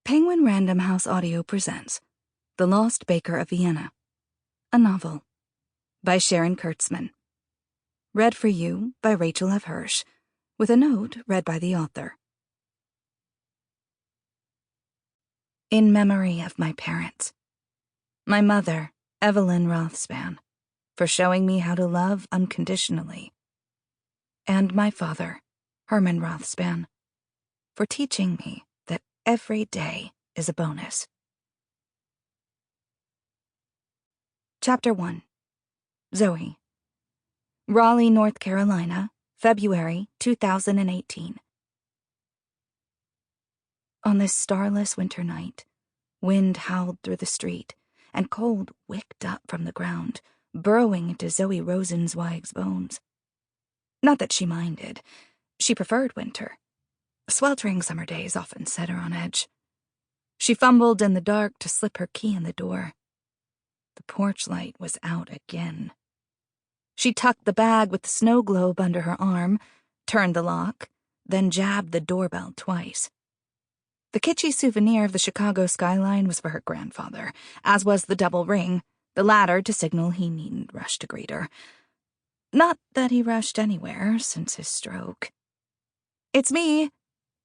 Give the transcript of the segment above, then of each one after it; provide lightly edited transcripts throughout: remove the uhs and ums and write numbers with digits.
Penguin Random House Audio presents The Lost Baker of Vienna, a novel, by Sharon Kurtzman. Read for you by Rachel F. Hirsch, with a note read by the author. In memory of my parents. My mother, Evelyn Rothspan, for showing me how to love unconditionally. And my father, Herman Rothspan, for teaching me that every day is a bonus. Chapter 1. Zoe. Raleigh, North Carolina, February 2018. On this starless winter night, wind howled through the street, and cold wicked up from the ground, burrowing into Zoe Rosenzweig's bones. Not that she minded. She preferred winter. Sweltering summer days often set her on edge. She fumbled in the dark to slip her key in the door. The porch light was out again. She tucked the bag with the snow globe under her arm, turned the lock, then jabbed the doorbell twice. The kitschy souvenir of the Chicago skyline was for her grandfather, as was the double ring, the latter to signal he needn't rush to greet her. Not that he rushed anywhere since his stroke. "It's me,"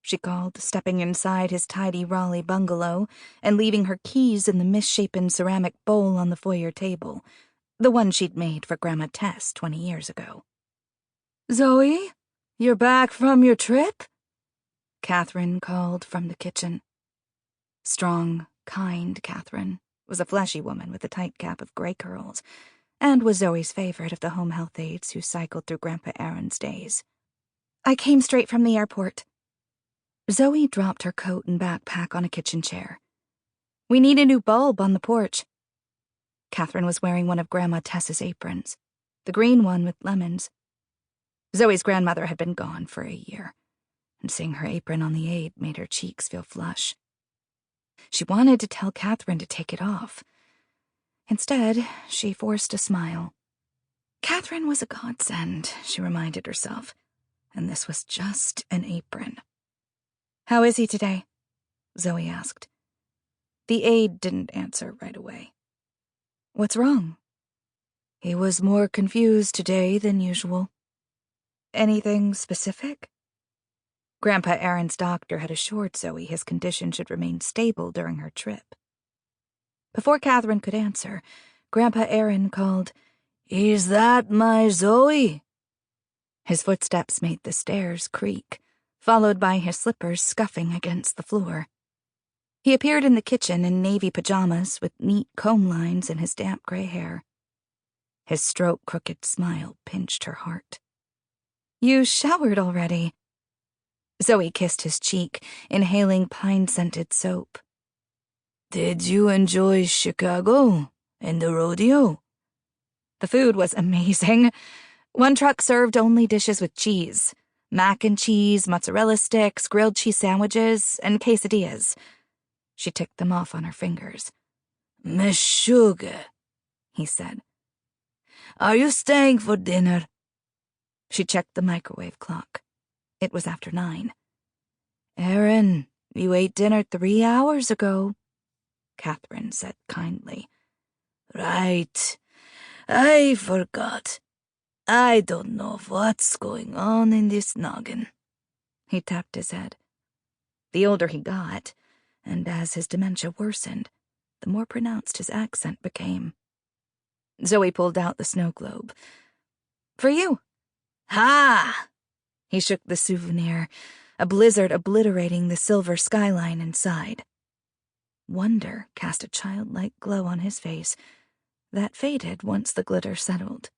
she called, stepping inside his tidy Raleigh bungalow and leaving her keys in the misshapen ceramic bowl on the foyer table, the one she'd made for Grandma Tess 20 years ago. "Zoe, you're back from your trip?" Catherine called from the kitchen. Strong, kind Catherine was a fleshy woman with a tight cap of gray curls, and was Zoe's favorite of the home health aides who cycled through Grandpa Aaron's days. "I came straight from the airport." Zoe dropped her coat and backpack on a kitchen chair. "We need a new bulb on the porch." Catherine was wearing one of Grandma Tess's aprons, the green one with lemons. Zoe's grandmother had been gone for a year, and seeing her apron on the aide made her cheeks feel flush. She wanted to tell Catherine to take it off. Instead, she forced a smile. Catherine was a godsend, she reminded herself, and this was just an apron. "How is he today?" Zoe asked. The aide didn't answer right away. "What's wrong?" "He was more confused today than usual." "Anything specific?" Grandpa Aaron's doctor had assured Zoe his condition should remain stable during her trip. Before Catherine could answer, Grandpa Aaron called, "Is that my Zoe?" His footsteps made the stairs creak, followed by his slippers scuffing against the floor. He appeared in the kitchen in navy pajamas with neat comb lines in his damp gray hair. His stroke-crooked smile pinched her heart. "You showered already." Zoe kissed his cheek, inhaling pine-scented soap. "Did you enjoy Chicago and the rodeo?" The food was amazing. One truck served only dishes with cheese. Mac and cheese, mozzarella sticks, grilled cheese sandwiches, and quesadillas. She ticked them off on her fingers. "Meshuggah," he said. "Are you staying for dinner?" She checked the microwave clock. It was after 9. "Aaron, you ate dinner 3 hours ago," Catherine said kindly. "Right. I forgot. I don't know what's going on in this noggin." He tapped his head. The older he got, and as his dementia worsened, the more pronounced his accent became. Zoe pulled out the snow globe. "For you." "Ha!" He shook the souvenir, a blizzard obliterating the silver skyline inside. Wonder cast a childlike glow on his face that faded once the glitter settled.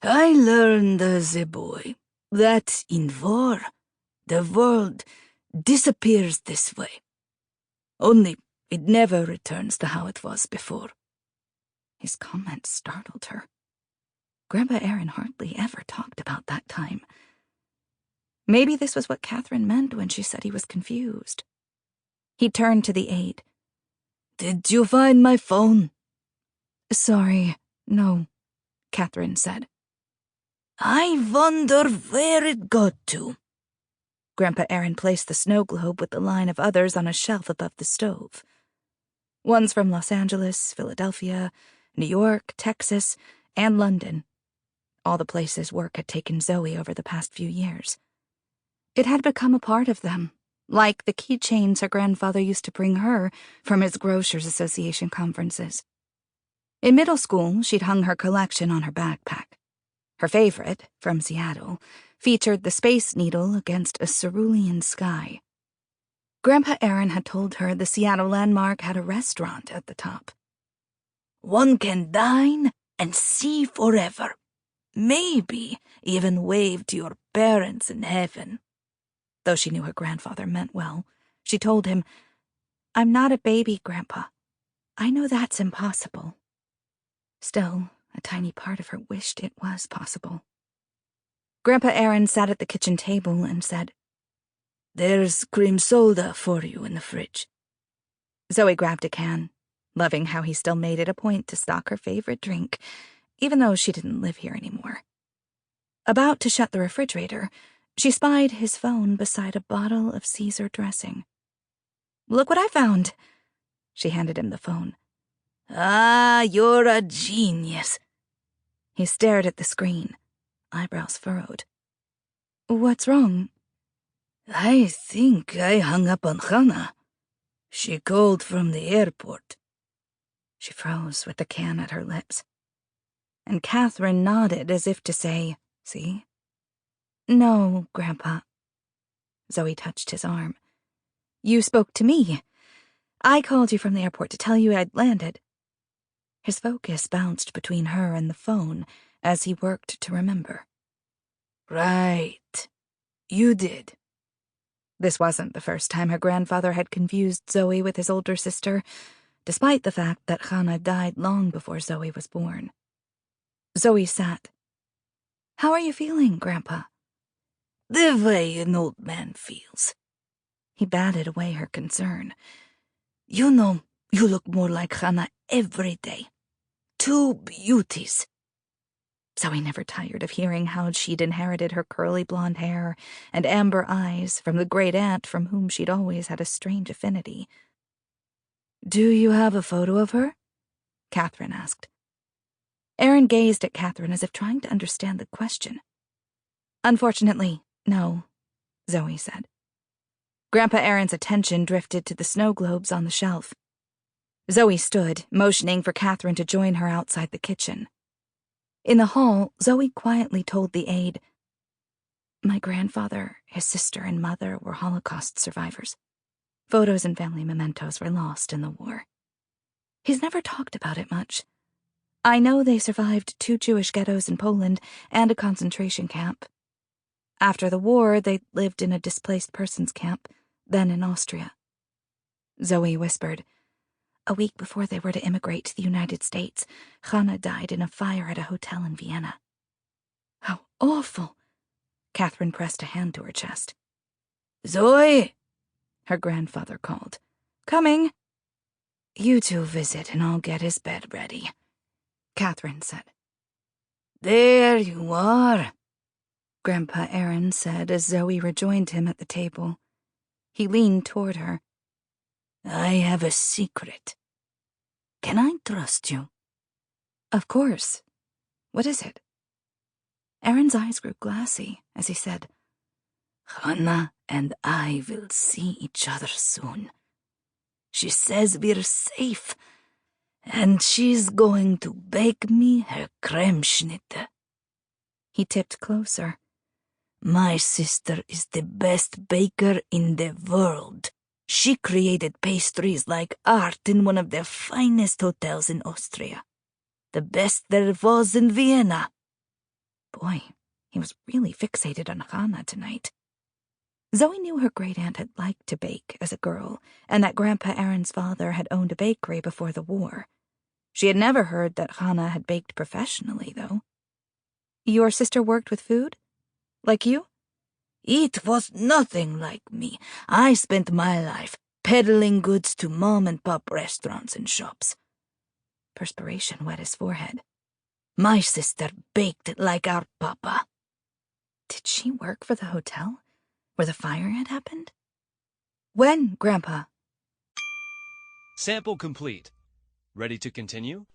"I learned as a boy that in war, the world disappears this way. Only it never returns to how it was before." His comment startled her. Grandpa Aaron hardly ever talked about that time. Maybe this was what Catherine meant when she said he was confused. He turned to the aide. "Did you find my phone?" "Sorry, no," Catherine said. "I wonder where it got to." Grandpa Aaron placed the snow globe with the line of others on a shelf above the stove. Ones from Los Angeles, Philadelphia, New York, Texas, and London. All the places work had taken Zoe over the past few years. It had become a part of them, like the keychains her grandfather used to bring her from his Grocers Association conferences. In middle school, she'd hung her collection on her backpack. Her favorite, from Seattle, featured the Space Needle against a cerulean sky. Grandpa Aaron had told her the Seattle landmark had a restaurant at the top. "One can dine and see forever. Maybe even wave to your parents in heaven." Though she knew her grandfather meant well, she told him, "I'm not a baby, Grandpa. I know that's impossible." Still, a tiny part of her wished it was possible. Grandpa Aaron sat at the kitchen table and said, "There's cream soda for you in the fridge." Zoe grabbed a can, loving how he still made it a point to stock her favorite drink, even though she didn't live here anymore. About to shut the refrigerator, she spied his phone beside a bottle of Caesar dressing. "Look what I found." She handed him the phone. "Ah, you're a genius." He stared at the screen, eyebrows furrowed. "What's wrong?" "I think I hung up on Chana. She called from the airport." She froze with the can at her lips. And Catherine nodded as if to say, "See?" "No, Grandpa." Zoe touched his arm. "You spoke to me. I called you from the airport to tell you I'd landed." His focus bounced between her and the phone as he worked to remember. "Right. You did." This wasn't the first time her grandfather had confused Zoe with his older sister, despite the fact that Chana died long before Zoe was born. Zoe sat. "How are you feeling, Grandpa?" "The way an old man feels." He batted away her concern. "You know, you look more like Chana every day. Two beauties." Zoe never tired of hearing how she'd inherited her curly blonde hair and amber eyes from the great aunt from whom she'd always had a strange affinity. "Do you have a photo of her?" Catherine asked. Aaron gazed at Catherine as if trying to understand the question. "Unfortunately, no," Zoe said. Grandpa Aaron's attention drifted to the snow globes on the shelf. Zoe stood, motioning for Catherine to join her outside the kitchen. In the hall, Zoe quietly told the aide, "My grandfather, his sister, and mother were Holocaust survivors. Photos and family mementos were lost in the war. He's never talked about it much. I know they survived 2 Jewish ghettos in Poland and a concentration camp. After the war, they lived in a displaced persons camp, then in Austria." Zoe whispered, "A week before they were to immigrate to the United States, Chana died in a fire at a hotel in Vienna." "How awful!" Catherine pressed a hand to her chest. "Zoe!" her grandfather called. "Coming." "You two visit and I'll get his bed ready," Catherine said. "There you are," Grandpa Aaron said as Zoe rejoined him at the table. He leaned toward her. "I have a secret. Can I trust you?" "Of course. What is it?" Aaron's eyes grew glassy as he said, "Chana and I will see each other soon. She says we're safe, and she's going to bake me her Cremeschnitte." He tipped closer. "My sister is the best baker in the world. She created pastries like art in one of the finest hotels in Austria. The best there was in Vienna." Boy, he was really fixated on Chana tonight. Zoe knew her great-aunt had liked to bake as a girl, and that Grandpa Aaron's father had owned a bakery before the war. She had never heard that Chana had baked professionally, though. "Your sister worked with food? Like you?" "It was nothing like me. I spent my life peddling goods to mom-and-pop restaurants and shops." Perspiration wet his forehead. "My sister baked like our papa." Did she work for the hotel? Where the fire had happened? When, Grandpa? Sample complete. Ready to continue?